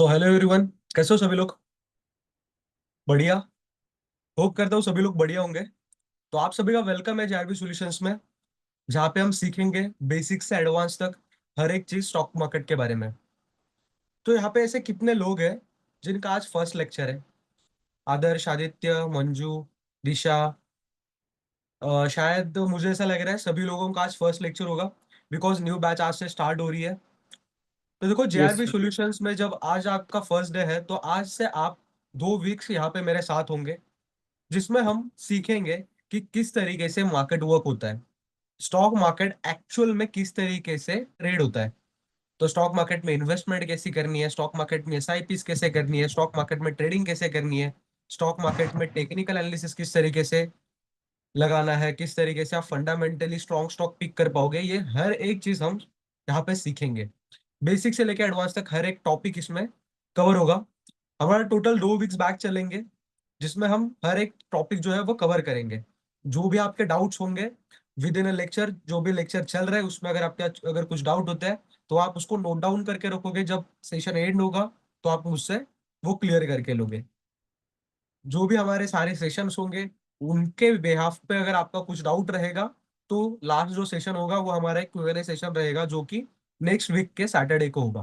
So hello everyone. कैसे हो सभी लोग? बढ़िया। होप करता हूँ सभी लोग बढ़िया होंगे। तो आप सभी का वेलकम है जेआरबी सॉल्यूशंस में, जहाँ पे हम सीखेंगे बेसिक से एडवांस तक हर एक चीज स्टॉक मार्केट के बारे में। तो यहाँ पे ऐसे कितने लोग हैं जिनका आज फर्स्ट लेक्चर है? आदर्श, आदित्य, मंजू, दिशा। शायद मुझे ऐसा लग रहा है सभी लोगों का आज फर्स्ट लेक्चर होगा, बिकॉज न्यू बैच आज से स्टार्ट हो रही है। तो देखो, यस जेआरबी सर। सॉल्यूशंस में जब आज आपका फर्स्ट डे है तो आज से आप 2 वीक्स यहाँ पे मेरे साथ होंगे, जिसमें हम सीखेंगे कि किस तरीके से मार्केट वर्क होता है, स्टॉक मार्केट एक्चुअल में किस तरीके से ट्रेड होता है। तो स्टॉक मार्केट में इन्वेस्टमेंट कैसी करनी है, स्टॉक मार्केट में एसआईपीस कैसे करनी है, स्टॉक मार्केट में ट्रेडिंग कैसे करनी है, स्टॉक मार्केट में टेक्निकल एनालिसिस किस तरीके से लगाना है, किस तरीके से आप फंडामेंटली स्ट्रॉन्ग स्टॉक पिक कर पाओगे, ये हर एक चीज हम यहाँ पे सीखेंगे। बेसिक से लेकर एडवांस तक हर एक टॉपिक इसमें कवर होगा। हमारा टोटल 2 वीक्स बैक चलेंगे, जिसमें हम हर एक टॉपिक जो है वो कवर करेंगे। जो भी आपके डाउट्स होंगे विद इन अ लेक्चर, जो भी लेक्चर चल रहा है उसमें अगर आपके अगर कुछ डाउट होता है तो आप उसको नोट डाउन करके रखोगे, जब सेशन एंड होगा तो आप मुझसे वो क्लियर करके लोगे। जो भी हमारे सारे सेशंस होंगे उनके बेहाफ पे अगर आपका कुछ डाउट रहेगा तो लास्ट जो सेशन होगा वो हमारा एक क्यूएनए सेशन रहेगा, जो कि नेक्स्ट वीक के सैटरडे को होगा।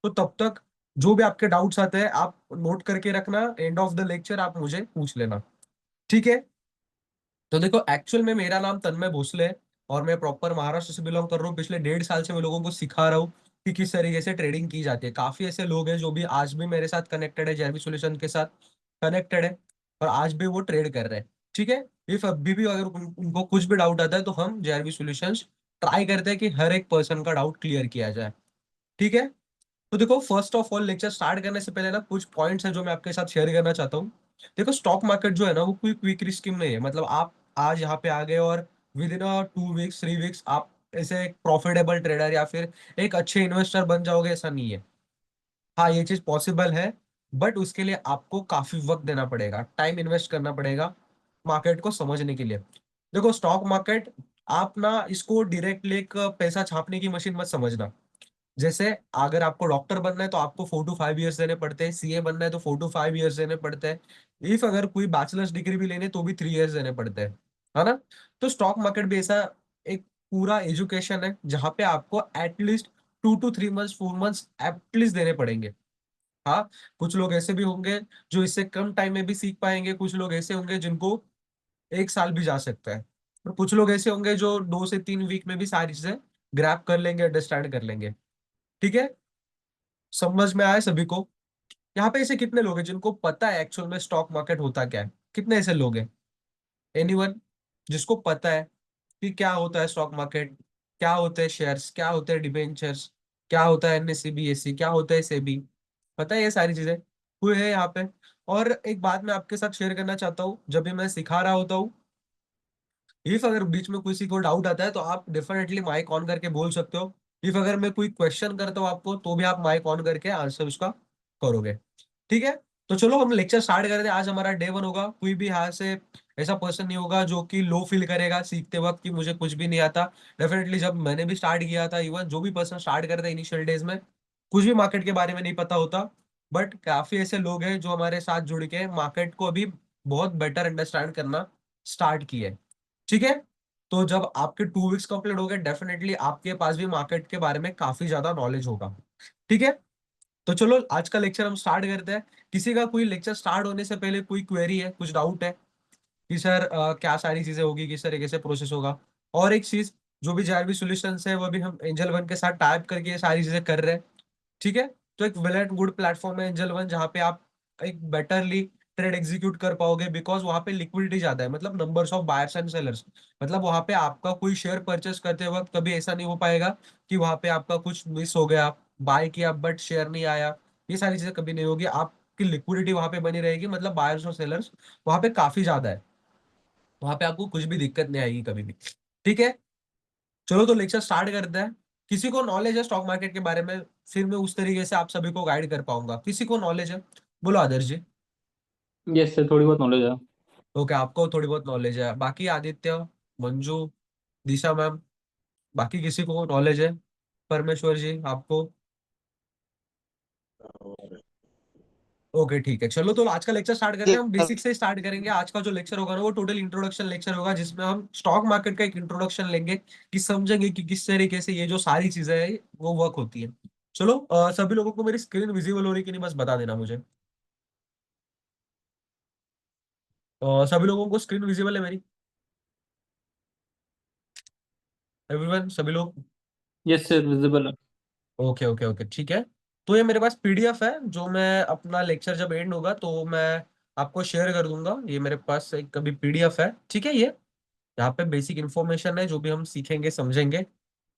तो तब तक जो भी आपके डाउट्स आते हैं आप नोट करके रखना, एंड ऑफ द लेक्चर आप मुझे पूछ लेना। ठीक है? तो देखो, एक्चुअल में मेरा नाम तन्मय भोसले है और मैं प्रॉपर महाराष्ट्र से बिलोंग कर रहा हूँ। पिछले 1.5 साल से मैं लोगों को सिखा रहा हूँ कि किस तरीके से ट्रेडिंग की जाती है। काफी ऐसे लोग हैं जो भी आज भी मेरे साथ कनेक्टेड है, जेआरबी सॉल्यूशन के साथ कनेक्टेड है और आज भी वो ट्रेड कर रहे हैं। ठीक है? इफ अभी भी अगर उनको कुछ भी डाउट आता है तो हम जेआरबी सॉल्यूशंस ट्राई करते हैं कि हर एक पर्सन का डाउट क्लियर किया जाए। ठीक है? तो देखो, first of all lecture start करने से पहले ना कुछ पॉइंट्स हैं जो मैं आपके साथ शेयर करना चाहता हूँ। देखो, स्टॉक मार्केट जो है ना वो कोई क्विक स्कीम नहीं है। मतलब आप आज यहाँ पे आ गए और विद इन 2 वीक्स 3 वीक्स आप ऐसे एक प्रॉफिटेबल ट्रेडर या फिर एक अच्छे इन्वेस्टर बन जाओगे, ऐसा नहीं है। हाँ, ये चीज पॉसिबल है, बट उसके लिए आपको काफी वक्त देना पड़ेगा, टाइम इन्वेस्ट करना पड़ेगा मार्केट को समझने के लिए। देखो, स्टॉक मार्केट आप ना इसको डायरेक्टली एक पैसा छापने की मशीन मत समझना। जैसे अगर आपको डॉक्टर बनना है तो आपको 4 to 5 ईयर्स देने पड़ते हैं, सीए बनना है तो 4 to 5 ईयर्स देने पड़ते हैं, इफ अगर कोई बैचलर्स डिग्री भी लेने तो भी 3 ईयर्स देने पड़ते हैं, है ना? तो स्टॉक मार्केट भी ऐसा एक पूरा एजुकेशन है जहाँ पे आपको at least 2 to 3 months 4 months at least देने पड़ेंगे। हाँ, कुछ लोग ऐसे भी होंगे जो इससे कम टाइम में भी सीख पाएंगे, कुछ लोग ऐसे होंगे जिनको 1 साल भी जा सकता है, और कुछ लोग ऐसे होंगे जो 2 से 3 वीक में भी सारी चीजें ग्रैप कर लेंगे, अंडरस्टैंड कर लेंगे। ठीक है? समझ में आया सभी को? यहाँ पे ऐसे कितने लोग हैं जिनको पता है एक्चुअल में स्टॉक मार्केट होता क्या है? कितने ऐसे लोग हैं? एनीवन जिसको पता है कि क्या होता है स्टॉक मार्केट, क्या होते हैं शेयर्स, क्या होते हैं डिबेंचर्स, क्या होता है एनएससी बीएससी, क्या होता है सेबी? पता है ये सारी चीजें? हुए हैं यहाँ पे। और एक बात मैं आपके साथ शेयर करना चाहता हूँ, जब भी मैं सिखा रहा होता हूँ, इफ अगर बीच में किसी को डाउट आता है तो आप डेफिनेटली माइक ऑन करके बोल सकते हो। इफ अगर मैं कोई क्वेश्चन करता हूँ आपको तो भी आप माइक ऑन करके आंसर उसका करोगे। ठीक है? तो चलो हम लेक्चर स्टार्ट करते हैं। आज हमारा डे 1 होगा। कोई भी यहाँ से ऐसा पर्सन नहीं होगा जो कि लो फील करेगा सीखते वक्त कि मुझे कुछ भी नहीं आता। डेफिनेटली जब मैंने भी स्टार्ट किया था, इवन जो भी पर्सन स्टार्ट करते हैं इनिशियल डेज में, कुछ भी मार्केट के बारे में नहीं पता होता। बट काफी ऐसे लोग हैं जो हमारे साथ जुड़ के मार्केट को अभी बहुत बेटर अंडरस्टैंड करना स्टार्ट किए। ठीक है? तो जब आपके 2 वीक्स कंप्लीट हो गए, डेफिनेटली आपके पास भी मार्केट के बारे में काफी ज्यादा नॉलेज होगा। ठीक है? तो चलो आज का लेक्चर हम स्टार्ट करते हैं। किसी का कोई लेक्चर स्टार्ट होने से पहले कोई क्वेरी है, कुछ डाउट है कि सर क्या सारी चीजें होगी, किस तरीके से प्रोसेस होगा? और एक चीज, जो भी जेआरबी सॉल्यूशंस है वो भी हम एंजल वन के साथ टाइप करके ये सारी चीजें कर रहे हैं। ठीक है? तो एक वेल एंड गुड प्लेटफॉर्म है एंजल वन, जहाँ पे आप एक बेटरली ट्रेड एग्जीक्यूट कर पाओगे, बिकॉज वहां पे लिक्विडिटी ज्यादा है, मतलब numbers of buyers and sellers. मतलब वहां पे आपका कोई शेयर परचेस करते वक्त कभी ऐसा नहीं हो पाएगा कि वहां पे आपका कुछ मिस हो गया, बाय किया बट शेयर नहीं आया। ये सारी चीजें कभी नहीं होगी। आपकी लिक्विडिटी वहां पे बनी रहेगी, मतलब बायर्स और सेलर्स वहां पे काफी ज्यादा है। वहां पे आपको कुछ भी दिक्कत नहीं आएगी कभी भी। ठीक है? चलो तो लेक्चर स्टार्ट करते हैं। किसी को नॉलेज है स्टॉक मार्केट के बारे में? फिर मैं उस तरीके से आप सभी को गाइड कर पाऊंगा। किसी को नॉलेज है? बोलो आदर्श जी। यस सर, थोड़ी बहुत नॉलेज है। ओके, आपको थोड़ी बहुत नॉलेज है। बाकी आदित्य, मंजू, दिशा मैम, बाकी किसी को नॉलेज है? परमेश्वर जी आपको? ओके ठीक है, चलो तो आज का लेक्चर स्टार्ट करते हैं। हम ये बेसिक से स्टार्ट करेंगे। आज का जो लेक्चर होगा ना वो टोटल इंट्रोडक्शन लेक्चर होगा, जिसमें हम स्टॉक मार्केट का एक इंट्रोडक्शन लेंगे कि समझेंगे कि किस तरीके से ये जो सारी चीजें हैं वो वर्क होती है। चलो सभी लोगों को मेरी स्क्रीन विजिबल हो रही कि नहीं बस बता देना मुझे। सभी लोगों को स्क्रीन विजिबल है मेरी? एवरीवन, सभी लोग? यस सर, विजिबल है। ओके ओके ओके ठीक है। तो ये मेरे पास पीडीएफ है, जो मैं अपना लेक्चर जब एंड होगा तो मैं आपको शेयर कर दूंगा। ये मेरे पास एक कभी पीडीएफ है, ठीक है। ये यहाँ पे बेसिक इंफॉर्मेशन है जो भी हम सीखेंगे समझेंगे।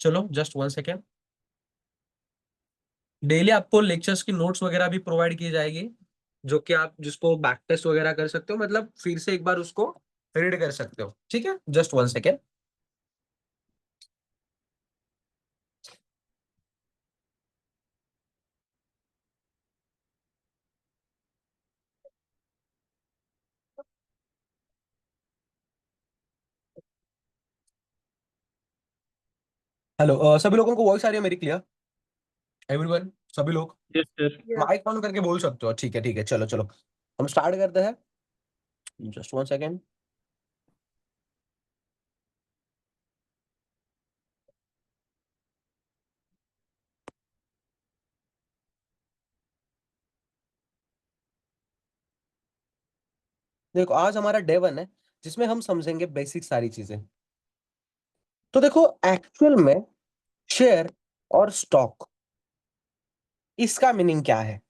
चलो जस्ट 1 सेकेंड। डेली आपको लेक्चर्स की नोट्स वगैरह भी प्रोवाइड की जाएगी, जो कि आप जिसको बैक टेस्ट वगैरह कर सकते हो, मतलब फिर से एक बार उसको रीड कर सकते हो, ठीक है। Just 1 second. हेलो, सभी लोगों को वॉइस आ रही है मेरी क्लियर? एवरीवन, सभी लोग यस सर। माइक ऑन करके बोल सकते हो, ठीक है ठीक है। चलो चलो, हम स्टार्ट करते हैं। Just 1 second. देखो आज हमारा डे 1 है, जिसमें हम समझेंगे बेसिक सारी चीजें। तो देखो एक्चुअल में शेयर और स्टॉक, इसका मीनिंग क्या है?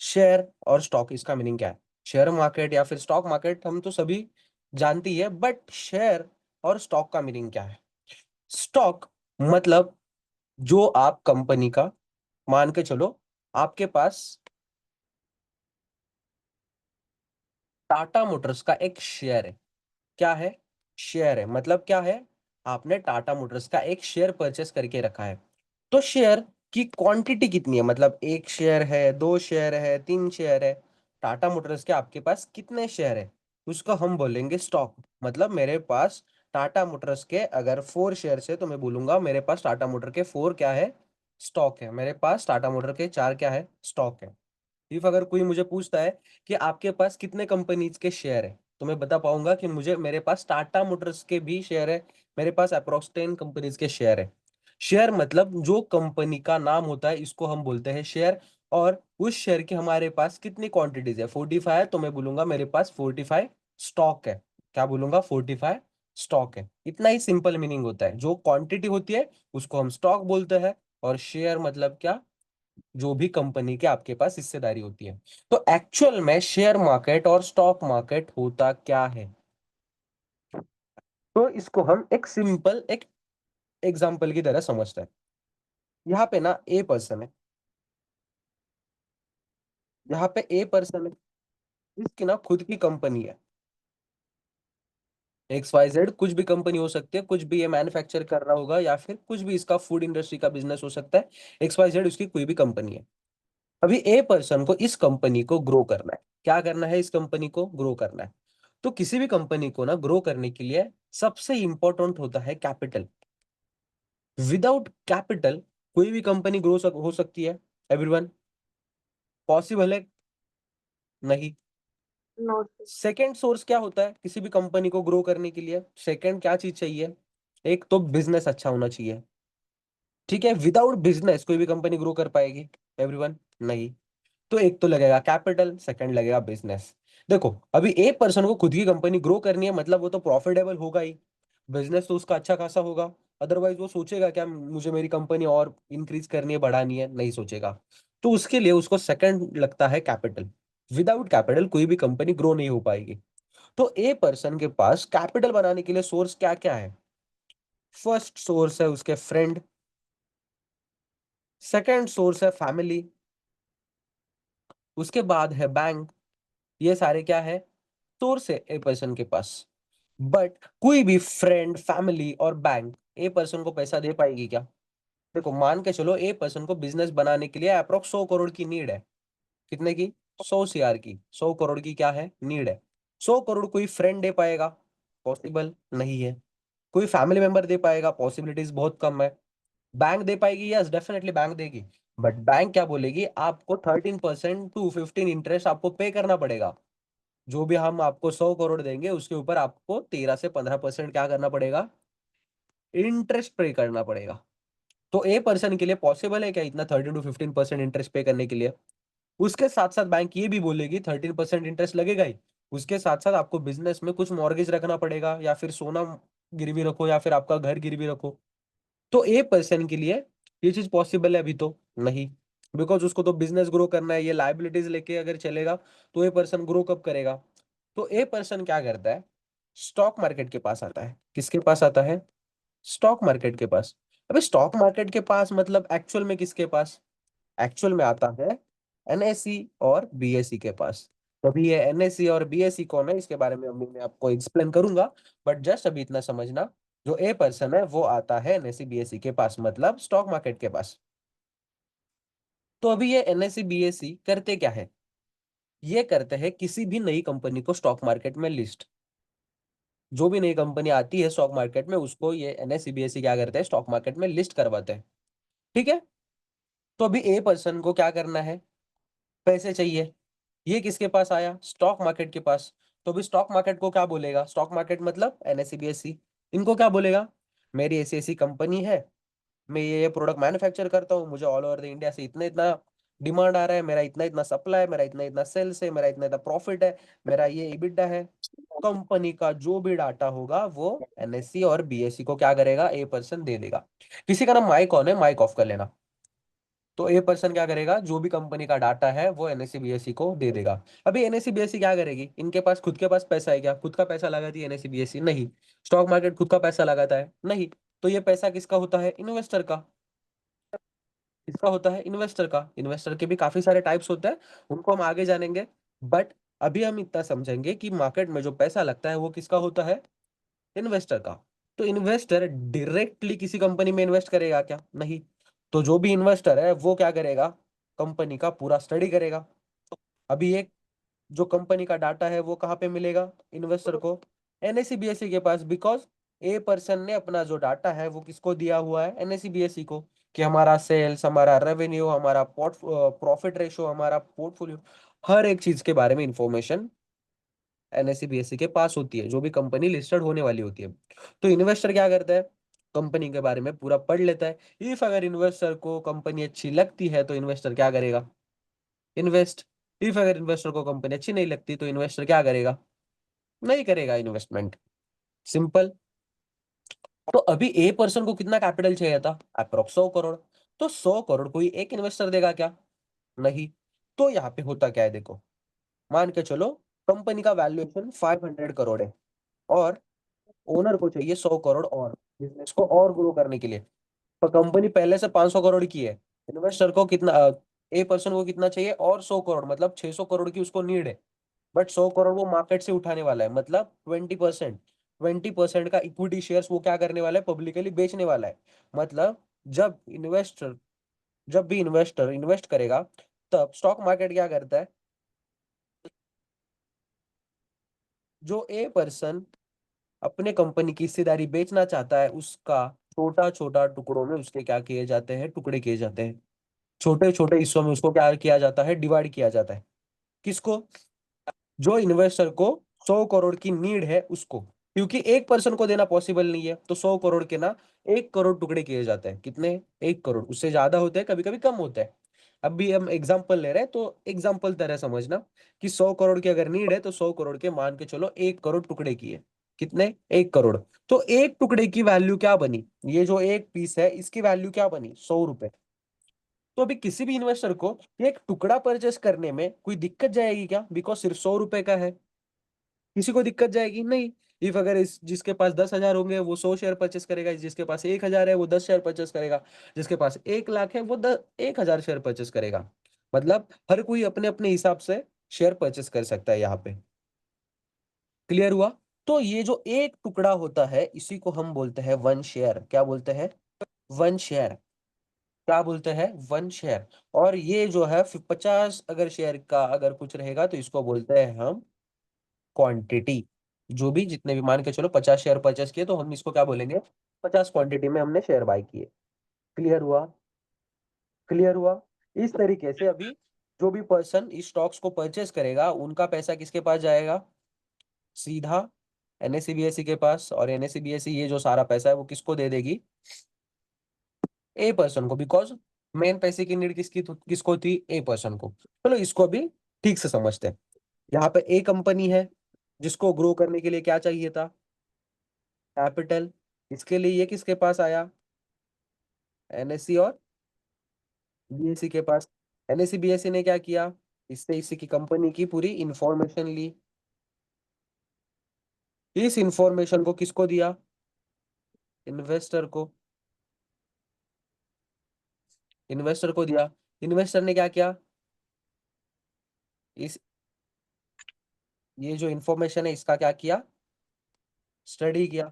शेयर और स्टॉक, इसका मीनिंग क्या है? शेयर मार्केट या फिर स्टॉक मार्केट हम तो सभी जानती है, बट शेयर और स्टॉक का मीनिंग क्या है? स्टॉक मतलब जो आप कंपनी का, मान के चलो आपके पास टाटा मोटर्स का एक शेयर है। क्या है? शेयर है। मतलब क्या है? आपने टाटा मोटर्स का एक शेयर परचेस करके रखा है। तो शेयर की क्वांटिटी कितनी है, मतलब एक शेयर है, दो शेयर है, तीन शेयर है, टाटा मोटर्स के आपके पास कितने शेयर है, उसको हम बोलेंगे स्टॉक। मतलब मेरे पास टाटा मोटर्स के अगर 4 शेयर है तो मैं बोलूंगा मेरे पास टाटा मोटर के 4 क्या है, स्टॉक है। मेरे पास टाटा मोटर के 4 क्या है, स्टॉक है। इफ अगर कोई मुझे पूछता है कि आपके पास कितने कंपनीज के शेयर है, तो मैं बता पाऊंगा कि मुझे मेरे पास टाटा मोटर्स के भी शेयर है, मेरे पास अप्रोक्स 10 कंपनीज के शेयर है। शेयर मतलब जो कंपनी का नाम होता है, इसको हम बोलते हैं शेयर। और उस शेयर की हमारे पास कितनी क्वांटिटीज है, 45 है, तो मैं बोलूंगा मेरे पास 45 स्टॉक है। क्या बोलूंगा? 45 स्टॉक है। इतना ही सिंपल मीनिंग होता है। जो क्वांटिटी होती है उसको हम स्टॉक बोलते हैं, और शेयर मतलब क्या? जो भी कंपनी के आपके पास हिस्सेदारी होती है। तो एक्चुअल में शेयर मार्केट और स्टॉक मार्केट होता क्या है? तो इसको हम एक सिंपल एक एग्जांपल की तरह समझते हैं। यहाँ पे ना ए पर्सन है, यहाँ पे ए पर्सन है, इसकी ना खुद की कंपनी है। XYZ कुछ भी कंपनी हो सकती है, कुछ भी ये मैन्युफैक्चर कर रहा होगा, या फिर कुछ भी इसका फूड इंडस्ट्री का बिजनेस हो सकता है। XYZ उसकी कोई भी कंपनी है। अभी ए पर्सन को इस कंपनी को ग्रो करना है। क्या करना है? इस कंपनी को ग्रो करना है। तो किसी भी कंपनी को ना ग्रो करने के लिए सबसे इंपॉर्टेंट होता है कैपिटल। विदाउट कैपिटल कोई भी कंपनी हो सकती है? एवरीवन, पॉसिबल है? नहीं। सेकेंड सोर्स क्या होता है किसी भी कंपनी को ग्रो करने के लिए? सेकेंड क्या चीज चाहिए? एक तो बिजनेस अच्छा होना चाहिए, ठीक है। विदाउट बिजनेस कोई भी कंपनी ग्रो कर पाएगी? एवरीवन, नहीं। तो एक तो लगेगा कैपिटल, सेकंड लगेगा बिजनेस। देखो अभी एक पर्सन को खुद की कंपनी ग्रो करनी है, मतलब वो तो प्रॉफिटेबल होगा ही, बिजनेस तो उसका अच्छा खासा होगा। अदरवाइज वो सोचेगा क्या मुझे मेरी कंपनी और इंक्रीज करनी है, बढ़ानी है? नहीं सोचेगा। तो उसके लिए उसको सेकंड लगता है कैपिटल। विदाउट कैपिटल कोई भी कंपनी ग्रो नहीं हो पाएगी। तो ए पर्सन के पास कैपिटल बनाने के लिए सोर्स क्या क्या है? फर्स्ट सोर्स है उसके फ्रेंड, सेकंड सोर्स है फैमिली, उसके बाद है बैंक। ये सारे क्या है? सोर्स है ए पर्सन के पास। बट कोई भी फ्रेंड, फैमिली और बैंक ए पर्सन को पैसा दे पाएगी क्या? देखो मान के चलो ए पर्सन को बिजनेस बनाने के लिए अप्रोक्स 100 करोड़ की नीड है। कितने की? 100 CR की, 100 करोड़ की क्या है? नीड है। 100 करोड़ कोई फ्रेंड दे पाएगा? पॉसिबल नहीं है। कोई फैमिली मेंबर दे पाएगा? पॉसिबिलिटीज बहुत कम है। बैंक दे पाएगी? यस डेफिनेटली बैंक देगी। बट बैंक क्या बोलेगी, आपको 13% to 15 इंटरेस्ट आपको पे करना पड़ेगा। जो भी हम आपको 100 करोड़ देंगे उसके ऊपर आपको 13 से 15% क्या करना पड़ेगा, इंटरेस्ट पे करना पड़ेगा। तो ए पर्सन के लिए पॉसिबल है क्या इतना 13 to 15% इंटरेस्ट पे करने के लिए? उसके साथ साथ बैंक ये भी बोलेगी 13% इंटरेस्ट लगेगा ही, उसके साथ साथ आपको बिजनेस में कुछ मॉर्गेज रखना पड़ेगा, या फिर सोना गिरवी रखो, या फिर आपका घर गिरवी रखो। तो ए पर्सन के लिए ये चीज पॉसिबल है? अभी तो नहीं, बिकॉज उसको तो बिजनेस ग्रो करना है। ये लाइबिलिटीज लेके अगर चलेगा तो ए पर्सन ग्रो कब करेगा? तो ए पर्सन क्या करता है, स्टॉक मार्केट के पास आता है। किसके पास आता है? स्टॉक मार्केट के पास। अबे स्टॉक मार्केट के पास मतलब एक्चुअल में किसके पास? एक्चुअल में आता है एनएससी और बीएसई के पास। तो अभी ये एनएससी और बीएसई कौन है इसके बारे में अभी मैं आपको एक्सप्लेन करूंगा, बट जस्ट अभी इतना समझना, जो ए पर्सन है वो आता है एनएससी बीएसई के पास, मतलब स्टॉक मार्केट के पास। तो अभी ये एनएससी बीएसई करते क्या है? ये करते हैं किसी भी नई कंपनी को स्टॉक मार्केट में लिस्ट। जो भी नई कंपनी आती है स्टॉक मार्केट में उसको ये एनएससी बीएसई क्या करते हैं, स्टॉक मार्केट में लिस्ट करवाते हैं। ठीक है। तो अभी ए पर्सन को क्या करना है, पैसे चाहिए। ये किसके पास आया, स्टॉक मार्केट के पास। तो भी स्टॉक मार्केट को क्या बोलेगा, स्टॉक मार्केट मतलब एनएससी बीएसई, इनको क्या बोलेगा, मेरी ऐसी ऐसी कंपनी है, मैं ये प्रोडक्ट मैन्युफैक्चर करता हूँ, मुझे ऑल ओवर द इंडिया से इतना इतना डिमांड आ रहा है, मेरा इतना इतना सप्लाई, मेरा इतना इतना सेल्स है, मेरा इतना इतना प्रॉफिट है, मेरा ये इबिडा है। कंपनी का जो भी डाटा होगा वो एनएससी और बीएसई को क्या करेगा, ए पर्सन दे देगा। किसी का नाम माइक ऑन है, माइक ऑफ कर लेना। तो ए पर्सन क्या करेगा, जो भी कंपनी का डाटा है वो एनएससी बीएसई को दे देगा। अभी एनएससी बीएसई क्या करेगी, इनके पास खुद के पास पैसा है क्या, खुद का पैसा लगाती है एनएससी बीएसई? नहीं। स्टॉक मार्केट खुद का पैसा लगाता है? नहीं। तो ये पैसा किसका होता है, इन्वेस्टर का। किसका होता है, इन्वेस्टर का। इन्वेस्टर के भी काफी सारे टाइप्स होते हैं, उनको हम आगे जानेंगे। बट अभी हम इतना समझेंगे कि मार्केट में जो पैसा लगता है वो किसका होता है, इन्वेस्टर का। तो इन्वेस्टर डायरेक्टली किसी कंपनी में इन्वेस्ट करेगा क्या, नहीं। तो जो भी इन्वेस्टर है वो क्या करेगा, कंपनी का पूरा स्टडी करेगा। अभी एक जो कंपनी का डाटा है वो कहाँ पे मिलेगा, इन्वेस्टर को एनएससी बीएसई के पास। बिकॉज ए पर्सन ने अपना जो डाटा है वो किसको दिया हुआ है, एनएससी बीएसई को, कि हमारा सेल्स, हमारा रेवेन्यू, हमारा पोर्ट प्रॉफिट रेशो, हमारा पोर्टफोलियो, हर एक चीज के बारे में इंफॉर्मेशन एनएससी बीएसई के पास होती है, जो भी कंपनी लिस्टेड होने वाली होती है। तो इन्वेस्टर क्या करता है, कंपनी के बारे में पूरा पढ़ लेता है। इफ अगर इन्वेस्टर को कंपनी अच्छी लगती है तो इन्वेस्टर क्या करेगा, इन्वेस्ट। इफ अगर इन्वेस्टर को कंपनी अच्छी नहीं लगती तो इन्वेस्टर क्या करेगा, नहीं करेगा इन्वेस्टमेंट। सिंपल। तो अभी ए पर्सन को कितना कैपिटल चाहिए था, अप्रोक्स 100 करोड़। तो 100 करोड़ कोई एक इन्वेस्टर देगा क्या, नहीं। तो यहाँ पे होता क्या है देखो, मान के चलो कंपनी का वैल्यूएशन 500 करोड़ है, और ओनर को चाहिए 100 करोड़ और बिजनेस को और ग्रो करने के लिए। तो कंपनी पहले से 500 करोड़ की है, इन्वेस्टर को कितना, ए पर्सन को कितना चाहिए और 100 करोड़, मतलब 600 करोड़ की उसको नीड है। बट 100 करोड़ वो मार्केट से उठाने वाला है, मतलब 20%। 20% का इक्विटी शेयर्स वो क्या करने वाला है, पब्लिकली बेचने वाला है। मतलब जब भी इन्वेस्टर इन्वेस्ट करेगा तब स्टॉक मार्केट क्या करता है, जो ए पर्सन अपने कंपनी की हिस्सेदारी बेचना चाहता है उसका छोटा छोटा टुकड़ों में उसके क्या किए जाते हैं, टुकड़े किए जाते हैं। छोटे छोटे हिस्सों में उसको क्या किया जाता है, डिवाइड किया जाता है। किसको, जो इन्वेस्टर को 100 करोड़ की नीड है उसको। क्योंकि एक पर्सन को देना पॉसिबल नहीं है तो 100 करोड़ के ना 1 करोड़ टुकड़े किए जाते हैं। कितने, 1 करोड़, उससे ज्यादा होते हैं, कभी कभी कम होता है। अब भी हम एग्जाम्पल ले रहे हैं तो एग्जाम्पल तरह समझना, कि 100 करोड़ की अगर नीड है तो 100 करोड़ के मान के चलो 1 करोड़ टुकड़े किए। कितने, 1 करोड़। तो एक टुकड़े की वैल्यू क्या बनी, ये जो एक पीस है इसकी वैल्यू क्या बनी, 100 रुपए। तो अभी किसी भी इन्वेस्टर को एक टुकड़ा परचेस करने में कोई दिक्कत जाएगी क्या, बिकॉज सिर्फ 100 रुपए का है। किसी को दिक्कत जाएगी नहीं। इफ अगर इस जिसके पास 10,000 होंगे वो 100 शेयर परचेस करेगा, जिसके पास 1,000 है वो 10 शेयर परचेस करेगा, जिसके पास 1 लाख है वो 1,000 शेयर परचेस करेगा। मतलब हर कोई अपने अपने हिसाब से शेयर परचेस कर सकता है यहाँ पे। क्लियर हुआ? तो ये जो एक टुकड़ा होता है इसी को हम बोलते हैं वन शेयर। क्या बोलते हैं, वन शेयर। क्या बोलते हैं, वन शेयर। और ये जो है 50 अगर शेयर का अगर कुछ रहेगा तो इसको बोलते हैं हम क्वांटिटी। जो भी जितने भी मान के चलो 50 शेयर परचेस किए तो हम इसको क्या बोलेंगे, 50 क्वांटिटी में हमने शेयर बाय किए। क्लियर हुआ? क्लियर हुआ? इस तरीके से अभी जो भी पर्सन इस स्टॉक्स को परचेस करेगा उनका पैसा किसके पास जाएगा? सीधा एनएससीबीएसई के पास, और एनएससीबीएसई ये जो सारा पैसा है वो किसको दे देगी? ए पर्सन को, बिकॉज मेन पैसे की नीड किसको थी? ए पर्सन को। चलो इसको भी ठीक से समझते हैं। यहाँ पे ए कंपनी है जिसको ग्रो करने के लिए क्या चाहिए था? कैपिटल। इसके लिए ये किसके पास आया? एनएससी और बीएससी के पास। एनएससी बीएससी ने क्या किया? इससे इसी की कंपनी की पूरी इंफॉर्मेशन ली। इस इंफॉर्मेशन को किसको दिया? इन्वेस्टर को। इन्वेस्टर को दिया। इन्वेस्टर ने क्या किया? इस ये जो इंफॉर्मेशन है इसका क्या किया? स्टडी किया।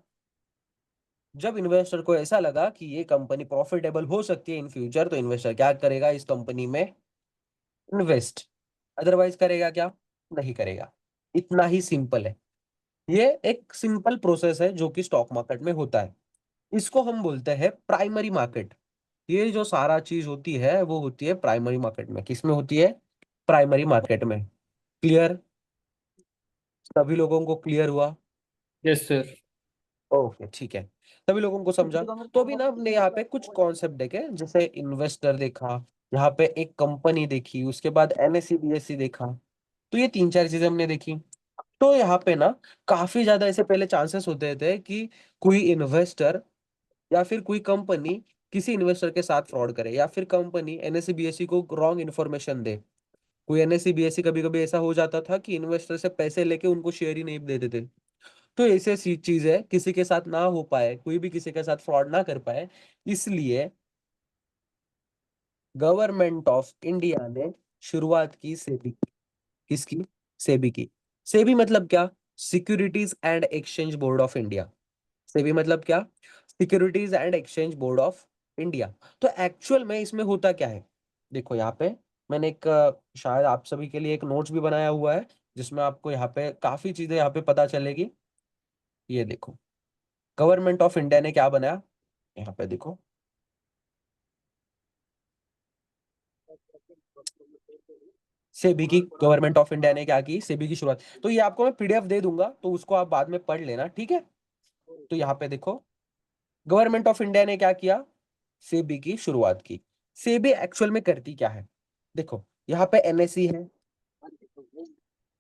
जब इन्वेस्टर को ऐसा लगा कि ये कंपनी प्रॉफिटेबल हो सकती है इन फ्यूचर, तो इन्वेस्टर क्या करेगा? इस कंपनी में इन्वेस्ट। अदरवाइज करेगा क्या? नहीं करेगा। इतना ही सिंपल है। ये एक सिंपल प्रोसेस है जो कि स्टॉक मार्केट में होता है। इसको हम बोलते हैं प्राइमरी मार्केट। ये जो सारा चीज होती है वो होती है प्राइमरी मार्केट में। किसमें होती है? प्राइमरी मार्केट में। क्लियर? सभी लोगों को क्लियर हुआ? Yes sir. ओके, ठीक है। सभी लोगों को समझा? तो अभी ना हमने यहाँ पे कुछ कॉन्सेप्ट देखे, जैसे इन्वेस्टर देखा, यहाँ पे एक कंपनी देखी, उसके बाद एनएससी बीएससी देखा। तो ये तीन चार चीजें हमने देखी। तो यहाँ पे ना काफी ज्यादा ऐसे पहले चांसेस होते थे कि कोई इन्वेस्टर या फिर कोई कंपनी किसी इन्वेस्टर के साथ फ्रॉड करे, या फिर कंपनी एनएससी बीएससी को रॉन्ग इन्फॉर्मेशन दे। कोई एनएससी बीएससी कभी कभी ऐसा हो जाता था कि इन्वेस्टर से पैसे लेके उनको शेयर ही नहीं देते थे। तो ऐसे सी चीज है, किसी के साथ ना हो पाए, कोई भी किसी के साथ फ्रॉड ना कर पाए, इसलिए गवर्नमेंट ऑफ इंडिया ने शुरुआत की सेबी। किसकी? सेबी की। सेबी मतलब क्या? Securities and exchange board of India. SEBI मतलब क्या? Securities and exchange board of India. तो एक्चुअल में इसमें होता क्या है? देखो यहाँ पे मैंने एक शायद आप सभी के लिए एक नोट्स भी बनाया हुआ है, जिसमें आपको यहाँ पे काफी चीजें यहाँ पे पता चलेगी। ये देखो, गवर्नमेंट ऑफ इंडिया ने क्या बनाया, यहाँ पे देखो। सेबी की, गवर्नमेंट ऑफ इंडिया ने क्या की? सेबी की शुरुआत। तो ये आपको मैं पीडीएफ दे दूंगा, तो उसको आप बाद में पढ़ लेना, ठीक है? तो यहाँ पे देखो, गवर्नमेंट ऑफ इंडिया ने क्या किया? सेबी की शुरुआत की। सेबी एक्चुअल में करती क्या है? देखो, यहाँ पे एनएससी है,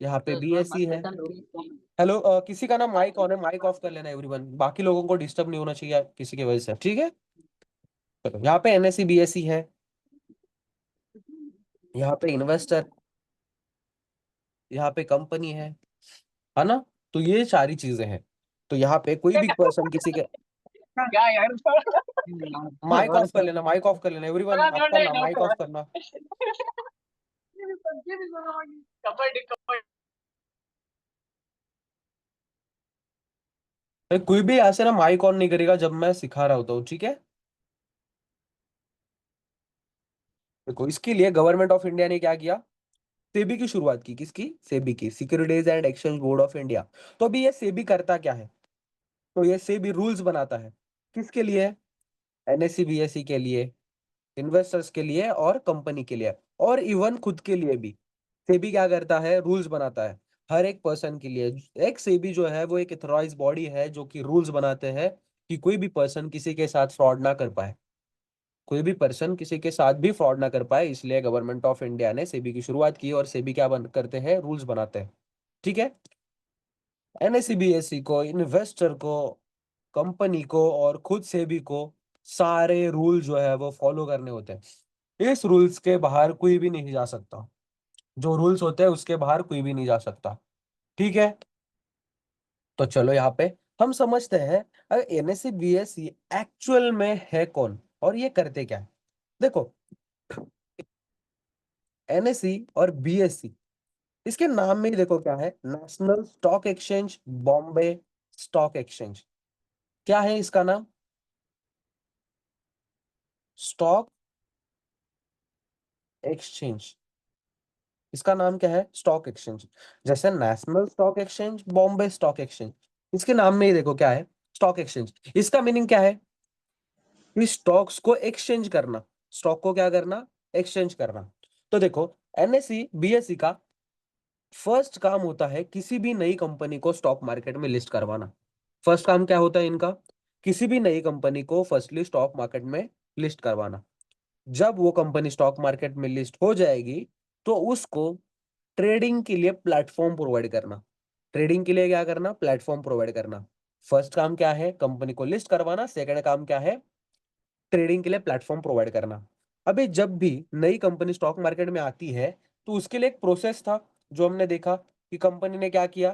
यहाँ पे बीएससी है। हेलो, किसी का ना माइक ऑन है, माइक ऑफ कर लेना एवरीवन, बाकी लोगों को डिस्टर्ब नहीं होना चाहिए किसी की वजह से, ठीक है? चलो, यहाँ पे एनएससी बीएससी है, यहाँ पे इन्वेस्टर, यहाँ पे कंपनी है ना? तो ये सारी चीजें हैं। तो यहाँ पे कोई भी पर्सन किसी के, क्या यार माइक ऑफ कर लेना, माइक ऑफ कर लेना एवरीवन, आप करना माइक ऑफ करना। कोई भी यहाँ से ना माइक ऑन नहीं करेगा जब मैं सिखा रहा होता हूँ, ठीक है? देखो, इसके लिए गवर्नमेंट ऑफ इंडिया ने क्या किया? सेबी की शुरुआत की। किसकी? सेबी की, securities and exchange board of India. तो अभी ये सेबी करता क्या है? तो ये सेबी रूल्स बनाता है। किसके लिए? एनएससी बीएससी के लिए, इन्वेस्टर्स के लिए और कंपनी के लिए, और इवन खुद के लिए भी। सेबी क्या करता है? रूल्स बनाता है हर एक पर्सन के लिए। एक सेबी जो है वो एक ऑथराइज बॉडी है जो कि रूल्स बनाते हैं कि कोई भी पर्सन किसी के साथ फ्रॉड ना कर पाए, कोई भी पर्सन किसी के साथ भी फ्रॉड ना कर पाए। इसलिए गवर्नमेंट ऑफ इंडिया ने सेबी की शुरुआत की, और सेबी क्या करते हैं? रूल्स बनाते हैं, ठीक है? एनएससी बीएससी को, इन्वेस्टर को, कंपनी को और खुद सेबी को सारे रूल जो है वो फॉलो करने होते हैं। इस रूल्स के बाहर कोई भी नहीं जा सकता। जो रूल्स होते हैं उसके बाहर कोई भी नहीं जा सकता, ठीक है? तो चलो यहाँ पे हम समझते हैं एनएससी बीएससी एक्चुअल में है कौन और ये करते क्या है। देखो, एनएससी और बीएससी, इसके नाम में ही देखो क्या है? National Stock Exchange, Bombay Stock Exchange. क्या है इसका नाम? Stock exchange. इसका नाम क्या है? Stock exchange. जैसे National Stock Exchange, Bombay Stock Exchange, इसके नाम में ही देखो क्या है? Stock exchange. इसका मीनिंग क्या है? कि स्टॉक्स को एक्सचेंज करना। स्टॉक को क्या करना, एक्सचेंज करना। तो देखो एनएससी बीएससी का फर्स्ट काम होता है किसी भी नई कंपनी को स्टॉक मार्केट में लिस्ट करवाना। फर्स्ट काम क्या होता है इनका, किसी भी नई कंपनी को फर्स्टली स्टॉक मार्केट में लिस्ट करवाना। जब वो कंपनी स्टॉक मार्केट में लिस्ट हो जाएगी तो उसको ट्रेडिंग के लिए प्लेटफॉर्म प्रोवाइड करना। ट्रेडिंग के लिए क्या करना, प्लेटफॉर्म प्रोवाइड करना। फर्स्ट काम क्या है, कंपनी को लिस्ट करवाना। सेकंड काम क्या है, ट्रेडिंग के लिए प्लेटफॉर्म प्रोवाइड करना। अभी जब भी नई कंपनी स्टॉक मार्केट में आती है तो उसके लिए एक प्रोसेस था जो हमने देखा कि कंपनी ने क्या किया,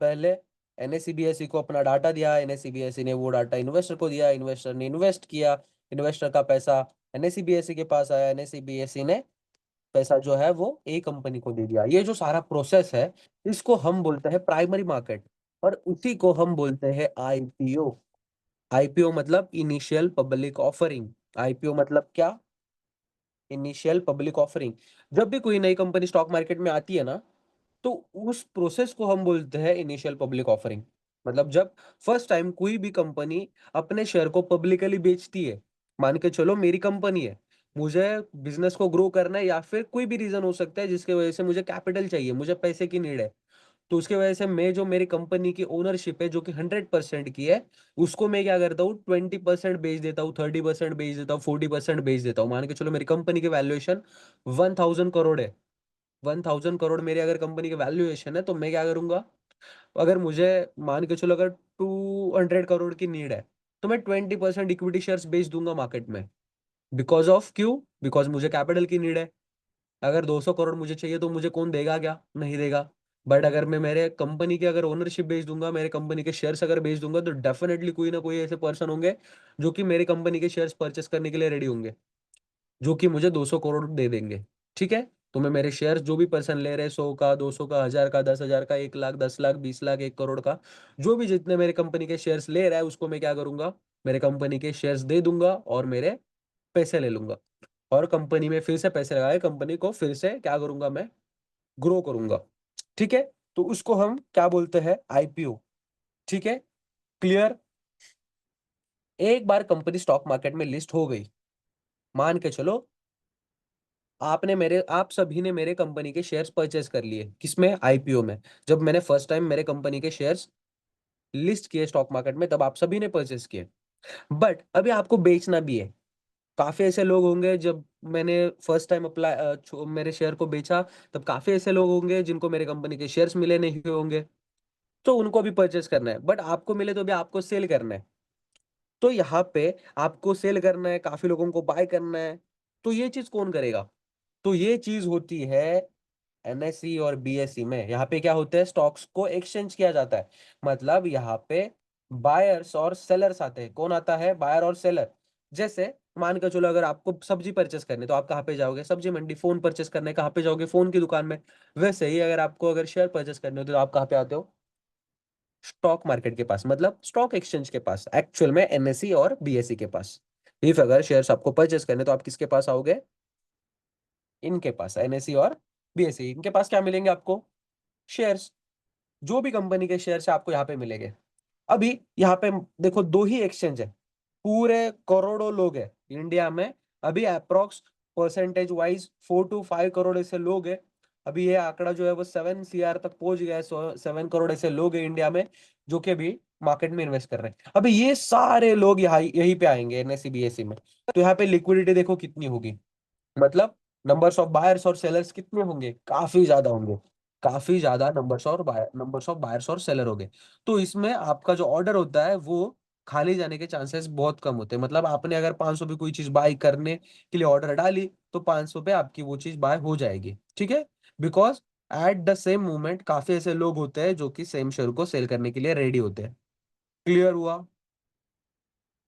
पहले एनएससी बीएससी को अपना डाटा दिया, एनएससी बीएससी ने वो डाटा इन्वेस्टर को दिया, इन्वेस्टर ने इन्वेस्ट किया, इन्वेस्टर का पैसा एनएससी बीएससी के पास आया, एनएससी बीएससी ने पैसा जो है वो ए कंपनी को दे दिया। ये जो सारा प्रोसेस है इसको हम बोलते हैं प्राइमरी मार्केट, और उसी को हम बोलते हैं आईपीओ। आईपीओ मतलब इनिशियल पब्लिक ऑफरिंग। आईपीओ मतलब क्या, इनिशियल पब्लिक ऑफरिंग। जब भी कोई नई कंपनी स्टॉक मार्केट में आती है ना, तो उस प्रोसेस को हम बोलते हैं इनिशियल पब्लिक ऑफरिंग। मतलब जब फर्स्ट टाइम कोई भी कंपनी अपने शेयर को पब्लिकली बेचती है, मान के चलो मेरी कंपनी है, मुझे बिजनेस को ग्रो करना है या फिर कोई भी रीजन हो सकता है जिसकी वजह से मुझे कैपिटल चाहिए, मुझे पैसे की नीड है, तो उसके वजह से मैं जो मेरी कंपनी की ओनरशिप है जो कि 100% की है, उसको मैं क्या करता हूँ 20% बेच देता हूँ, 30% बेच देता हूँ, 40% बेच देता हूँ। मान के चलो मेरी कंपनी की वैल्यूएशन 1000 करोड़ है, 1000 करोड़ मेरी अगर कंपनी की वैल्यूएशन है, तो मैं क्या करूंगा, अगर मुझे मान के चलो अगर 200 करोड़ की नीड है, तो मैं 20% इक्विटी शेयर्स बेच दूंगा मार्केट में। बिकॉज ऑफ क्यों, बिकॉज मुझे कैपिटल की नीड है। अगर 200 करोड़ मुझे चाहिए तो मुझे कौन देगा, क्या नहीं देगा। बट अगर मैं मेरे कंपनी की अगर ओनरशिप बेच दूंगा, मेरे कंपनी के शेयर्स अगर बेच दूंगा, तो डेफिनेटली कोई ना कोई ऐसे पर्सन होंगे जो कि मेरी कंपनी के शेयर्स परचेस करने के लिए रेडी होंगे, जो कि मुझे 200 करोड़ दे देंगे। ठीक है, तो मैं मेरे शेयर्स जो भी पर्सन ले रहे 100 का, 200 का, 1000 का, 10,000 का, 1 लाख, 10 लाख, 20 लाख, 1 करोड़ का, जो भी जितने मेरे कंपनी के शेयर्स ले रहा है उसको मैं क्या करूंगा, मेरे कंपनी के शेयर्स दे दूंगा और मेरे पैसे ले लूंगा, और कंपनी में फिर से पैसे लगा के कंपनी को फिर से क्या करूंगा, मैं ग्रो करूंगा। ठीक है, तो उसको हम क्या बोलते हैं, आईपीओ। ठीक है, क्लियर। एक बार कंपनी स्टॉक मार्केट में लिस्ट हो गई, मान के चलो आप सभी ने मेरे कंपनी के शेयर्स परचेस कर लिए, किसमें, आईपीओ में। जब मैंने फर्स्ट टाइम मेरे कंपनी के शेयर्स लिस्ट किए स्टॉक मार्केट में, तब आप सभी ने परचेस किए। बट अभी आपको बेचना भी है। काफी ऐसे लोग होंगे, जब मैंने फर्स्ट टाइम अप्लाई मेरे शेयर को बेचा, तब काफी ऐसे लोग होंगे जिनको मेरे कंपनी के शेयर्स मिले नहीं होंगे, तो उनको भी परचेस करना है। बट आपको मिले तो भी आपको सेल करना है, तो यहाँ पे आपको सेल करना है, काफी लोगों को बाय करना है, तो ये चीज कौन करेगा, तो ये चीज होती है एनएससी और बीएससी में। यहाँ पे क्या होता है, स्टॉक्स को एक्सचेंज किया जाता है। मतलब यहाँ पे बायर्स और सेलर्स आते हैं। कौन आता है, बायर और सेलर। जैसे मान के चलो अगर आपको सब्जी परचेस करनी तो आप कहाँ पे जाओगे, सब्जी मंडी। फोन परचेस करने कहाँ पे जाओगे, फोन की दुकान में। वैसे ही अगर आपको अगर शेयर परचेस करने होते तो आप कहाँ पे आते हो, स्टॉक मार्केट के पास, मतलब स्टॉक एक्सचेंज के पास, एक्चुअल में एनएससी और बीएससी के पास। इफ अगर शेयर्स आपको परचेस करने तो आप किसके पास आओगे, इनके पास, एनएससी और बीएससी। इनके पास क्या मिलेंगे आपको, शेयर्स। जो भी कंपनी के शेयर्स है आपको यहाँ पे मिलेंगे। अभी यहाँ पे देखो दो ही एक्सचेंज है, पूरे करोड़ों लोग है इंडिया में। अभी approx percentage wise 4 to 5 crore ऐसे लोग है। अभी ये आंकड़ा जो है वो 7 CR तक पहुंच गया है। 7 करोड़ ऐसे लोग हैं इंडिया में जो कि अभी मार्केट में इन्वेस्ट कर रहे हैं। अभी ये सारे लोग यहाँ यहीं पे आएंगे एनएससी बीएससी में, तो यहाँ पे लिक्विडिटी देखो कितनी होगी। मतलब नंबर्स ऑफ बायर्स और सेलर्स कितने होंगे, काफी ज्यादा होंगे। काफी ज्यादा नंबर्स ऑफ बायर्स और सेलर होंगे। तो इसमें आपका जो ऑर्डर होता है वो खाली जाने के चांसेस बहुत कम होते हैं। मतलब आपने अगर 500 पे कोई चीज बाय करने के लिए ऑर्डर डाली, तो 500 पे आपकी वो चीज बाय हो जाएगी। ठीक है, because at the same moment काफी ऐसे लोग होते हैं जो कि सेम शेयर को सेल करने के लिए रेडी होते हैं। क्लियर हुआ,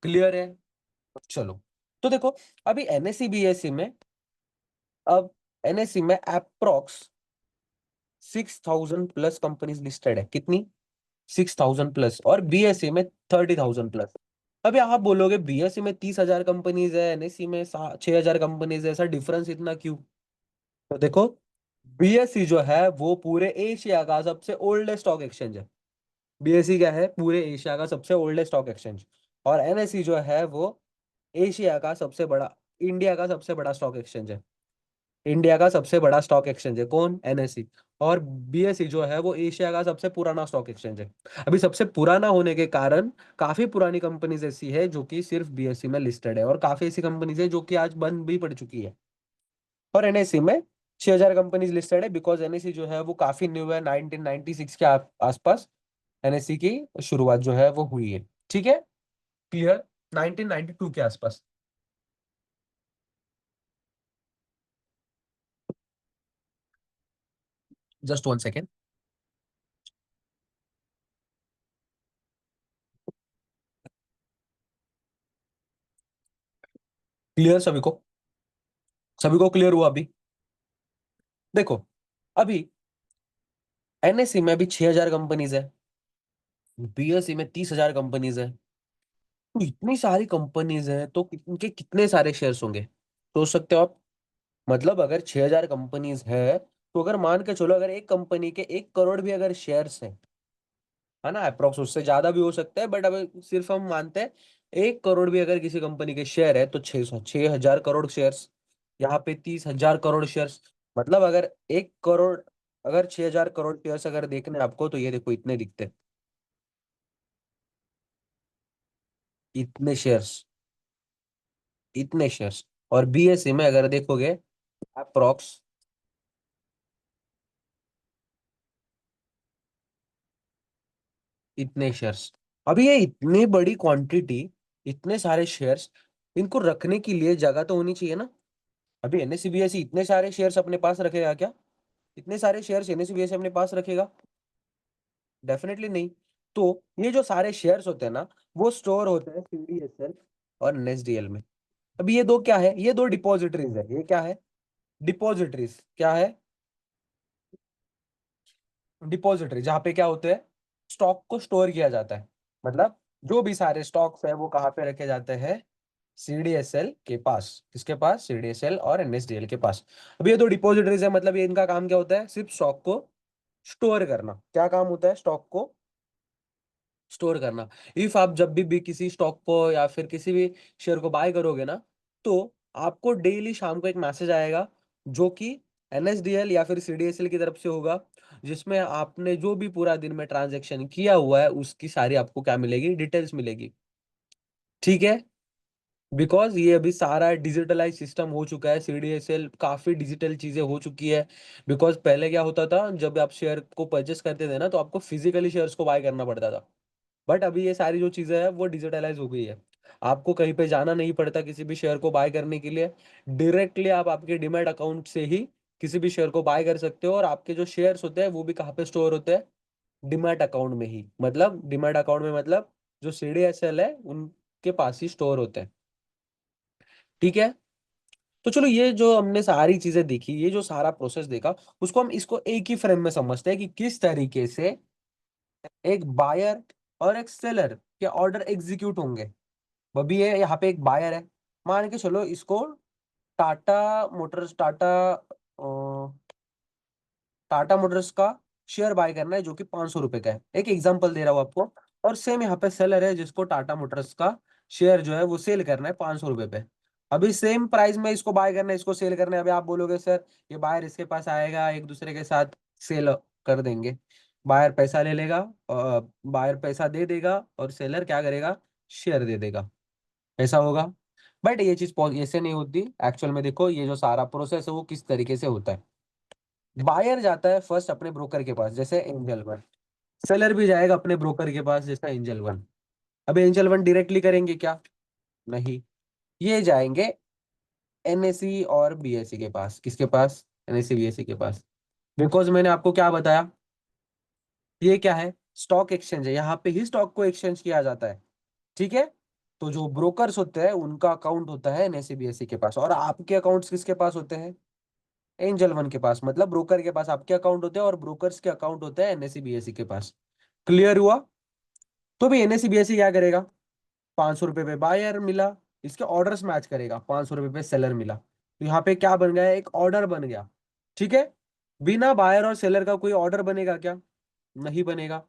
क्लियर है। चलो, तो देखो अभी एनएससी बीएससी में, अब एनएससी में अप्रोक्स 6000 प्लस कंपनीज लिस्टेड है। कितनी, 6000 प्लस, और बीएससी में 30,000 प्लस। अभी आप बोलोगे बीएससी में 30,000 कंपनीज है, एनएससी में 6000 कंपनीज है, ऐसा डिफरेंस इतना क्यों। तो देखो बीएससी जो है वो पूरे एशिया का सबसे ओल्डेस्ट स्टॉक एक्सचेंज है। बीएससी क्या है, पूरे एशिया का सबसे ओल्डेस्ट स्टॉक एक्सचेंज। और एनएससी जो है वो एशिया का सबसे बड़ा, इंडिया का सबसे बड़ा स्टॉक एक्सचेंज है। इंडिया का सबसे बड़ा स्टॉक एक्सचेंज है कौन? एनएससी। और बीएसई जो है वो एशिया का सबसे पुराना स्टॉक एक्सचेंज है। अभी सबसे पुराना होने के कारण काफी पुरानी कंपनीज ऐसी है जो कि सिर्फ बीएसई में लिस्टेड है, और काफी ऐसी कंपनीज है जो कि आज बंद भी पड़ चुकी है। और एनएससी में 6000 कंपनीज लिस्टेड है, बिकॉज एनएससी जो है वो काफी न्यू है, 1996 के आसपास एनएससी की शुरुआत जो है वो हुई है। ठीक है, क्लियर? 1992 के आसपास। Just 1 second. क्लियर सभी को? सभी को क्लियर हुआ अभी? देखो, अभी एनएससी में अभी 6000 कंपनीज है, बीएसई में 30,000 कंपनीज है। तो इतनी सारी कंपनीज है तो इनके कितने सारे शेयर्स होंगे, सोच सकते हो आप? मतलब अगर 6000 कंपनीज है, तो अगर मान के चलो, अगर एक कंपनी के 1 करोड़ भी अगर शेयर्स है ना, अप्रोक्स उससे ज्यादा भी हो सकता है, बट अब सिर्फ हम मानते हैं 1 करोड़ भी अगर किसी कंपनी के शेयर है, तो 6,000 करोड़ शेयर्स, यहाँ पे 30,000 करोड़ शेयर्स। मतलब अगर 1 करोड़, अगर 6,000 करोड़ शेयर्स अगर देखने आपको, तो ये देखो इतने दिखते हैं, इतने शेयर्स, इतने शेयर्स। और बीएसई में अगर देखोगे, अप्रोक्स इतने शेयर्स। अभी ये इतनी बड़ी क्वांटिटी, इतने सारे शेयर्स, इनको रखने के लिए जगह तो होनी चाहिए ना। अभी एनएससीबीएसई इतने सारे शेयर्स अपने पास रखेगा क्या? इतने सारे शेयर्स एनएससीबीएसई अपने पास रखेगा? डेफिनेटली नहीं। तो ये जो सारे शेयर्स होते हैं ना, वो स्टोर होते हैं सीडीएसएल और एनएसडीएल में। अभी ये दो क्या है? ये दो डिपॉजिटरीज है। ये क्या है? डिपॉजिटरीज। क्या है? डिपॉजिटरी, जहाँ पे क्या होते हैं, स्टॉक को स्टोर किया जाता है। मतलब जो भी सारे स्टॉक्स है वो कहाँ पे रखे जाते हैं? सीडीएसएल के पास। किसके पास? सीडीएसएल और एनएसडीएल के पास। अब ये दो डिपॉजिटरीज है, मतलब ये इनका काम क्या होता है? सिर्फ स्टॉक को स्टोर करना। क्या काम होता है? स्टॉक को स्टोर करना। इफ आप जब भी किसी स्टॉक को या फिर किसी भी शेयर को बाय करोगे ना, तो आपको डेली शाम को एक मैसेज आएगा, जो कि एनएसडीएल या फिर सीडीएसएल की तरफ से होगा, जिसमें आपने जो भी पूरा दिन में ट्रांजैक्शन किया हुआ है उसकी सारी आपको क्या मिलेगी? डिटेल्स मिलेगी। ठीक है, बिकॉज ये अभी सारा डिजिटलाइज सिस्टम हो चुका है, सीडीएसएल काफी डिजिटल चीजें हो चुकी है। बिकॉज पहले क्या होता था, जब आप शेयर को परचेस करते थे ना, तो आपको फिजिकली शेयर्स को बाय करना पड़ता था। बट अभी ये सारी जो चीजें हैं वो डिजिटलाइज हो गई है। आपको कहीं पे जाना नहीं पड़ता किसी भी शेयर को बाय करने के लिए। डायरेक्टली आप आपके डीमैट अकाउंट से ही किसी भी शेयर को बाय कर सकते हो, और आपके जो शेयर्स होते हैं वो भी कहाँ पे स्टोर होते हैं? डीमैट अकाउंट में ही। मतलब डीमैट अकाउंट में, मतलब जो सीडीएसएल है उनके पास ही स्टोर होते हैं। ठीक है, तो चलो, ये जो हमने सारी चीजें देखी, ये जो सारा प्रोसेस देखा, उसको हम इसको एक ही फ्रेम में समझते हैं कि किस तरीके से एक बायर और एक सेलर के ऑर्डर एग्जीक्यूट होंगे। अभी ये यहाँ पे एक बायर है, मान के चलो इसको टाटा मोटर्स, टाटा मोटर्स का शेयर बाय करना है, जो कि 500 रुपए का है। एक एग्जांपल दे रहा हूँ आपको। और सेम यहाँ पे सेलर है, जिसको टाटा मोटर्स का शेयर जो है वो सेल करना है 500 रुपए पे। अभी सेम प्राइस में इसको बाय करना है, इसको सेल करना है। अभी आप बोलोगे सर, ये बायर इसके पास आएगा, एक दूसरे के साथ सेल कर देंगे। बायर पैसा ले लेगा, बायर पैसा दे देगा, और सेलर क्या करेगा? शेयर दे देगा। ऐसा होगा? बट ये चीज ऐसे नहीं होती एक्चुअल में। देखो, ये जो सारा प्रोसेस है वो किस तरीके से होता है। बायर जाता है फर्स्ट अपने ब्रोकर के पास, जैसे एंजल वन। सेलर भी जाएगा अपने ब्रोकर के पास, जैसा एंजल वन। अब एंजल वन डायरेक्टली करेंगे क्या? नहीं, ये जाएंगे एनएससी और बीएससी के पास। किसके पास? एनएससी बीएससी के पास। बिकॉज मैंने आपको क्या बताया, ये क्या है? स्टॉक एक्सचेंज है, यहाँ पे ही स्टॉक को एक्सचेंज किया जाता है। ठीक है, तो जो ब्रोकर्स होते हैं उनका अकाउंट होता है एनएससी बीएससी के पास, और आपके अकाउंट्स किसके पास होते हैं? एंजल वन के पास। मतलब ब्रोकर के पास आपके अकाउंट होते हैं, और ब्रोकर्स के अकाउंट होते हैं एनएससी बीएससी के पास। क्लियर हुआ? तो भी एनएससी बीएससी क्या करेगा? 500 रुपए पे बायर मिला, इसके ऑर्डर्स मैच करेगा, 500 रुपए पे सेलर मिला, तो यहाँ पे क्या बन गया? एक ऑर्डर बन गया। ठीक है, बिना बायर और सेलर का कोई ऑर्डर बनेगा क्या? नहीं बनेगा।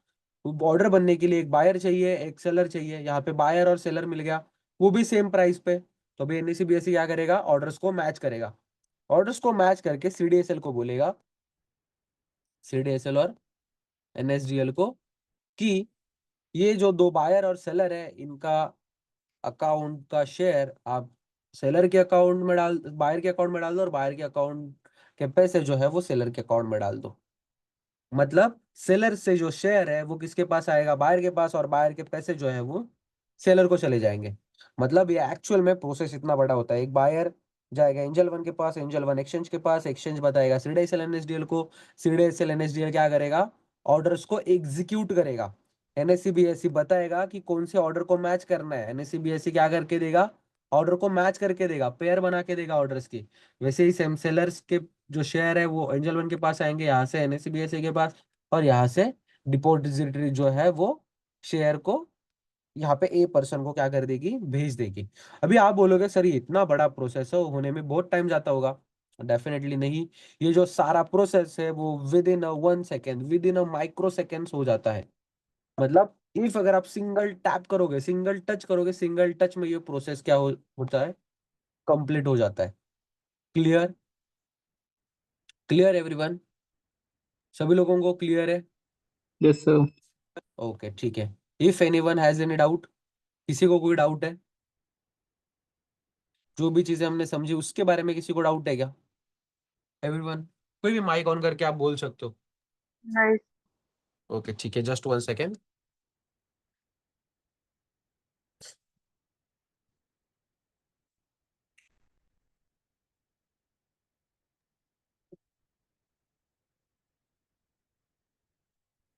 ऑर्डर बनने के लिए एक बायर चाहिए, एक सेलर चाहिए। यहाँ पे बायर और सेलर मिल गया, वो भी सेम प्राइस पे। तो अभी एनएससीबीएसई क्या करेगा, ऑर्डर्स को मैच करेगा, ऑर्डर्स को मैच करके सीडीएसएल को बोलेगा, सीडीएसएल और एनएसडीएल को, कि ये जो दो बायर और सेलर है इनका अकाउंट का शेयर आप सेलर के अकाउंट में डाल, बायर के अकाउंट में डाल दो, और बायर के अकाउंट के पैसे जो है वो सेलर के अकाउंट में डाल दो। मतलब सेलर से जो शेयर है वो किसके पास आएगा, बायर के पास, और बायर के पैसे जो है वो सेलर को चले जाएंगे। मतलब ये एक्चुअल में प्रोसेस इतना बड़ा होता है, एक बायर जाएगा एंजल वन के पास, एंजल वन एक्सचेंज के पास, एक्सचेंज बताएगा सीडीएसएल एनएसडीएल को, सीडीएसएल एनएसडीएल क्या करेगा, ऑर्डर्स को एग्जीक्यूट करेगा। एनएससीबीएसई बताएगा कि कौन से ऑर्डर को मैच करना है, एनएससीबीएसई क्या करके देगा, ऑर्डर को मैच करके देगा, पेयर बना के देगा ऑर्डर्स की। वैसे ही सेम सेलर्स के जो शेयर है वो एंजल वन के पास आएंगे, यहाँ से एनएससीबीएसई के पास, और यहाँ से डिपॉजिटरी जो है वो शेयर को यहाँ पे ए पर्सन को क्या कर देगी, भेज देगी। अभी आप बोलोगे सर ये इतना बड़ा प्रोसेस है, होने में बहुत टाइम जाता होगा। डेफिनेटली नहीं, ये जो सारा प्रोसेस है वो with in a 1 second, with in a micro seconds हो जाता है। मतलब इफ अगर आप सिंगल टैप करोगे, सिंगल टच करोगे, सिंगल टच में ये प्रोसेस क्या होता है, कंप्लीट हो जाता है। क्लियर, क्लियर एवरीवन, सभी लोगों को क्लियर है? Yes, sir. ओके ठीक है। If anyone has any doubt, किसी को कोई डाउट है, जो भी चीजें हमने समझी उसके बारे में किसी को डाउट है क्या? एवरीवन, कोई भी माइक ऑन करके आप बोल सकते हो। नहीं। ओके ठीक है, जस्ट 1 सेकेंड।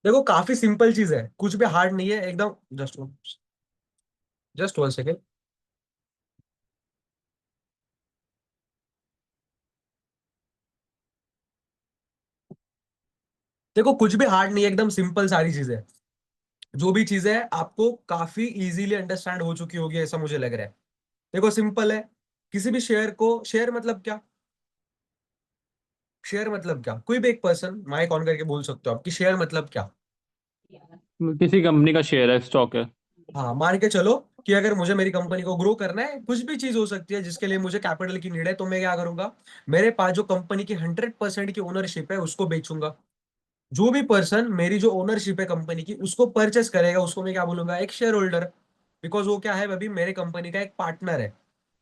देखो काफी सिंपल चीज है, कुछ भी हार्ड नहीं है एकदम। Just 1 second. देखो कुछ भी हार्ड नहीं है, एकदम सिंपल सारी चीजें। जो भी चीजें है आपको काफी इजीली अंडरस्टैंड हो चुकी होगी ऐसा मुझे लग रहा है। देखो सिंपल है, किसी भी शेयर को, शेयर मतलब क्या, शेयर मतलब क्या, कोई भी एक पर्सन माइक ऑन करके बोल सकते हो आप कि शेयर मतलब क्या। किसी कंपनी का शेयर है, स्टॉक है। हाँ मान के चलो कि अगर मुझे मेरी कंपनी को ग्रो करना है, कुछ भी चीज हो सकती है जिसके लिए मुझे कैपिटल की नीड है, तो मैं क्या करूंगा, मेरे पास जो कंपनी की 100% की ओनरशिप है उसको बेचूंगा। जो भी पर्सन मेरी जो ओनरशिप है कंपनी की उसको परचेस करेगा, उसको मैं क्या बोलूंगा, एक शेयर होल्डर। बिकॉज वो क्या है, अभी मेरे कंपनी का एक पार्टनर है।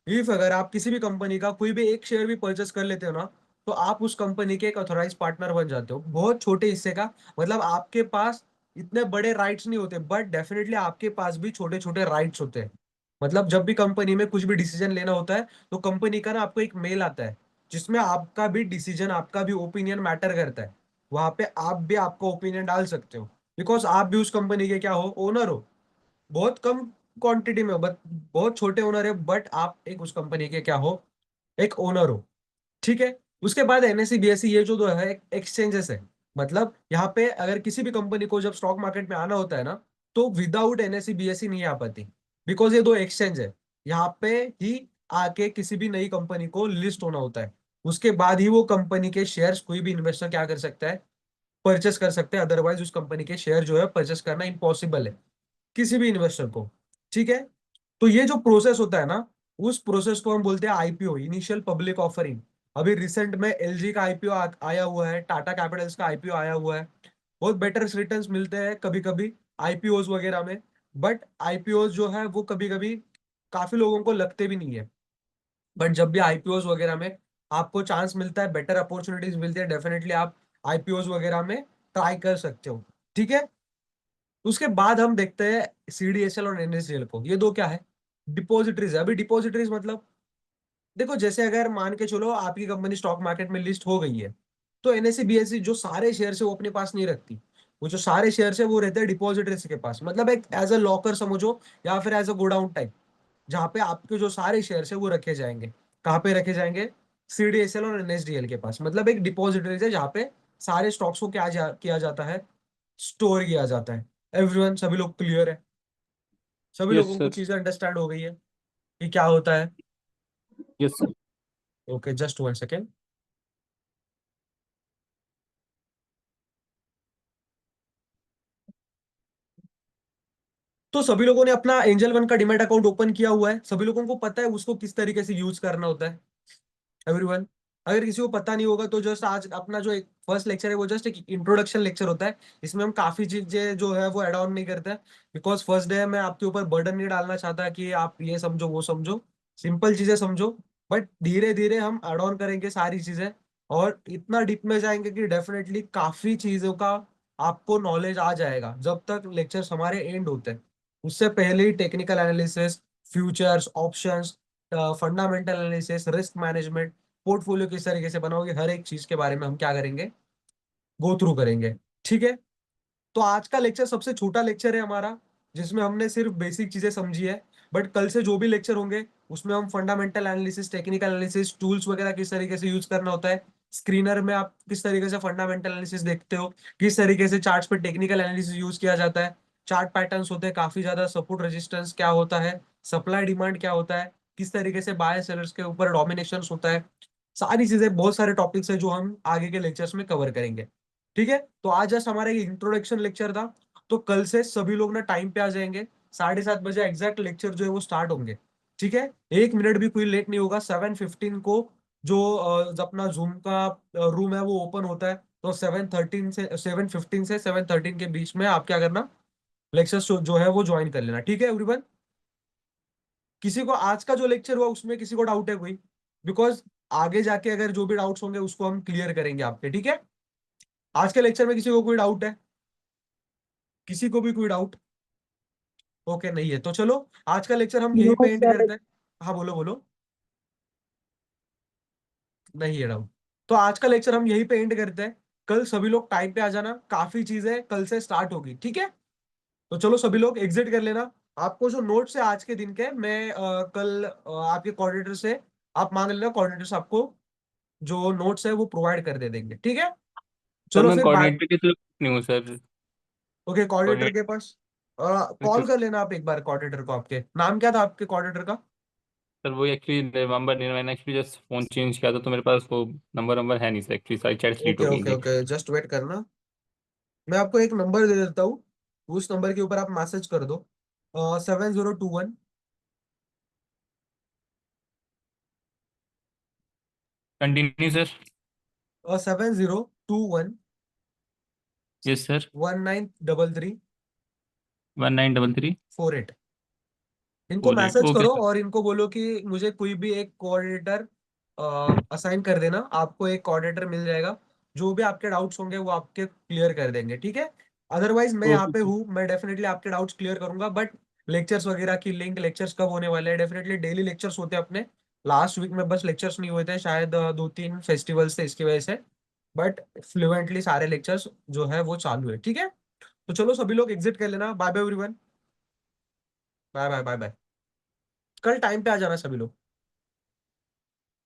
इफ अगर आप किसी भी कंपनी का कोई भी एक शेयर भी परचेस कर लेते हो ना, तो आप उस कंपनी के एक ऑथोराइज पार्टनर बन जाते हो, बहुत छोटे हिस्से का। मतलब आपके पास इतने बड़े राइट्स नहीं होते, बट डेफिनेटली आपके पास भी छोटे छोटे राइट्स होते हैं। मतलब जब भी कंपनी में कुछ भी डिसीजन लेना होता है, तो कंपनी का ना आपको एक मेल आता है, जिसमें आपका भी डिसीजन, आपका भी ओपिनियन मैटर करता है। वहां पे आप भी आपका ओपिनियन डाल सकते हो, बिकॉज आप भी उस कंपनी के क्या हो, ओनर हो। बहुत कम क्वांटिटी में हो, बट बहुत छोटे ओनर है, बट आप एक उस कंपनी के क्या हो, एक ओनर हो। ठीक है। उसके बाद एनएससी बीएससी ये जो दो है एक्सचेंजेस है। मतलब यहाँ पे अगर किसी भी कंपनी को जब स्टॉक मार्केट में आना होता है ना, तो विदाउट एनएससी बीएससी नहीं आ पाती। बिकॉज ये दो एक्सचेंज है, यहाँ पे ही आके किसी भी नई कंपनी को लिस्ट होना होता है। उसके बाद ही वो कंपनी के शेयर्स कोई भी इन्वेस्टर क्या कर सकता है, परचेस कर सकते हैं। अदरवाइज उस कंपनी के शेयर जो है परचेस करना इम्पॉसिबल है किसी भी इन्वेस्टर को। ठीक है। तो ये जो प्रोसेस होता है ना, उस प्रोसेस को हम बोलते हैं आईपीओ, इनिशियल पब्लिक ऑफरिंग। अभी रिसेंट में एलजी का आईपीओ आया हुआ है, टाटा कैपिटल्स का आईपीओ आया हुआ है। बहुत बेटर रिटर्न्स मिलते हैं कभी कभी आईपीओज वगैरह में। बट आईपीओज जो है वो कभी कभी काफी लोगों को लगते भी नहीं है। बट जब भी आईपीओज वगैरह में आपको चांस मिलता है, बेटर अपॉर्चुनिटीज मिलती है, डेफिनेटली आप आईपीओज वगैरह में ट्राई कर सकते हो। ठीक है। उसके बाद हम देखते हैं सीडीएसएल और एनएसडीएल को। ये दो क्या है, डिपॉजिटरीज है। अभी डिपॉजिटरीज मतलब, देखो जैसे अगर मान के चलो आपकी कंपनी स्टॉक मार्केट में लिस्ट हो गई है, तो एनएससी बीएससी जो सारे शेयर है वो अपने पास नहीं रखती। वो जो सारे शेयर है वो रहते हैं डिपॉजिटरीज के पास, मतलब एक एज अ लॉकर समझो, या फिर एज अ गोडाउन टाइप, जहाँ पे आपके जो सारे शेयर है वो रखे जाएंगे। कहाँ पे रखे जाएंगे, सीडीएसएल और एनएसडीएल के पास। मतलब एक डिपॉजिटरीज है जहाँ पे सारे स्टॉक्स को किया जाता है, स्टोर किया जाता है। एवरीवन, सभी लोग क्लियर है, सभी यस लोगों को सर। चीजें अंडरस्टैंड हो गई है कि क्या होता है। Yes sir. Okay just 1 second. तो सभी लोगों ने अपना एंजल वन का डिमैट अकाउंट ओपन किया हुआ है, सभी लोगों को पता है उसको किस तरीके से यूज करना होता है एवरीवन। अगर किसी को पता नहीं होगा तो जस्ट आज अपना जो एक फर्स्ट लेक्चर है वो जस्ट एक इंट्रोडक्शन लेक्चर होता है, इसमें हम काफी चीजें जो है वो एड ऑन नहीं करते हैं, बिकॉज फर्स्ट डे मैं आपके ऊपर बर्डन नहीं डालना चाहता कि आप ये समझो वो समझो, सिंपल चीजें समझो। बट धीरे धीरे हम एड ऑन करेंगे सारी चीजें, और इतना डीप में जाएंगे कि डेफिनेटली काफी चीजों का आपको नॉलेज आ जाएगा जब तक लेक्चर्स हमारे एंड होते हैं। उससे पहले ही technical analysis, futures, options, fundamental analysis, risk management, portfolio किस तरीके से बनाओगे, हर एक चीज के बारे में हम क्या करेंगे, गो थ्रू करेंगे। ठीक है। तो आज का लेक्चर सबसे छोटा लेक्चर है हमारा, जिसमें हमने सिर्फ बेसिक चीजें समझी है। बट कल से जो भी लेक्चर होंगे उसमें हम fundamental analysis, technical analysis, tools वगैरह किस तरीके से यूज करना होता है, स्क्रीनर में आप किस तरीके से फंडामेंटल एनालिसिस देखते हो, किस तरीके से चार्ट्स पे टेक्निकल एनालिसिस यूज किया जाता है, चार्ट पैटर्न्स होते हैं काफी ज्यादा, सपोर्ट रेजिस्टेंस क्या होता है, सप्लाई डिमांड क्या होता है, किस तरीके से बाय सेलर्स के ऊपर डोमिनेशन होता है, सारी चीजें, बहुत सारे टॉपिक्स है जो हम आगे के लेक्चर्स में कवर करेंगे। ठीक है। तो आज जस्ट हमारा ये इंट्रोडक्शन लेक्चर था। तो कल से सभी लोग ना टाइम पे आ जाएंगे, 7:30 बजे एग्जैक्ट लेक्चर जो है वो स्टार्ट होंगे। ठीक है। 1 मिनट भी कोई लेट नहीं होगा। 7:15 को जो अपना जूम का रूम है वो ओपन होता है, तो 7:15 से 7:13 के बीच में आप क्या करना, लेक्चर जो है वो ज्वाइन कर लेना। ठीक है एवरीवन। किसी को आज का जो लेक्चर हुआ उसमें किसी को डाउट है कोई? बिकॉज आगे जाके अगर जो भी डाउट्स होंगे उसको हम क्लियर करेंगे आपके। ठीक है। आज के लेक्चर में किसी को कोई डाउट है? किसी को भी कोई डाउट? ओके नहीं है तो चलो आज का लेक्चर हम यहीं नो पे एंड सर। करते हैं। हाँ बोलो बोलो। नहीं है डाउट। तो आज का लेक्चर हम यहीं पे एंड करते हैं। कल सभी लोग टाइम पे आ जाना, काफी चीजें कल से स्टार्ट होगी। ठीक है। तो चलो सभी लोग एग्जिट कर लेना। आपको जो नोट्स है आज के दिन के, मैं कल आपके कोऑर्डिनेटर से आप मांग लेना, कोऑर्डिनेटर से आपको जो नोट्स है वो प्रोवाइड कर दे देंगे। ठीक है। सर चलो मैं फिर बाय। कोऑर्डिनेटर की तरफ नहीं हूँ सर। ओके कोऑर्डिनेटर के कोऑर्डिनेटर पास कॉल कर लेना आप एक बार कोऑर्डिनेटर को। आपके नाम क्या था आपके कोऑर्डिनेटर का? सर वो एक्चुअली नवंबर नहीं, मैंने एक्चुअली जस्ट फोन चेंज किया था तो मेरे पास वो नंबर नंबर है नहीं सर, एक्चुअली सारी चैट डिलीट ओके हो गई ओके थी। ओके जस्ट वेट करना। मैं आपको एक नंबर दे देता हूँ, उस नंबर के ऊपर आप मैसेज कर दो। 7021। Continue sir. 7021 yes sir. 1933 1933। 48। इनको 48 मैसेज ओके करो सर। और इनको बोलो कि मुझे कोई भी एक कोऑर्डिनेटर असाइन कर देना, आपको एक कोऑर्डिनेटर मिल जाएगा, जो भी आपके डाउट्स होंगे वो आपके क्लियर कर देंगे। ठीक है। अदरवाइज मैं यहाँ ओके पे सर। हूँ, मैं डेफिनेटली आपके डाउट्स क्लियर करूंगा। बट लेक्चर्स वगैरह की लिंक, लेक्चर्स कब होने वाले हैं, डेफिनेटली डेली लेक्चर्स होते हैं अपने। लास्ट वीक में बस लेक्चर्स नहीं हुए थे, शायद 2-3 फेस्टिवल्स थे इसकी वजह से। बट फ्लुएंटली सारे लेक्चर्स जो है वो चालू है। ठीक है। तो चलो सभी लोग एग्जिट कर लेना। Bye bye everyone. Bye bye bye bye. कल टाइम पे आ जाना सभी लोग।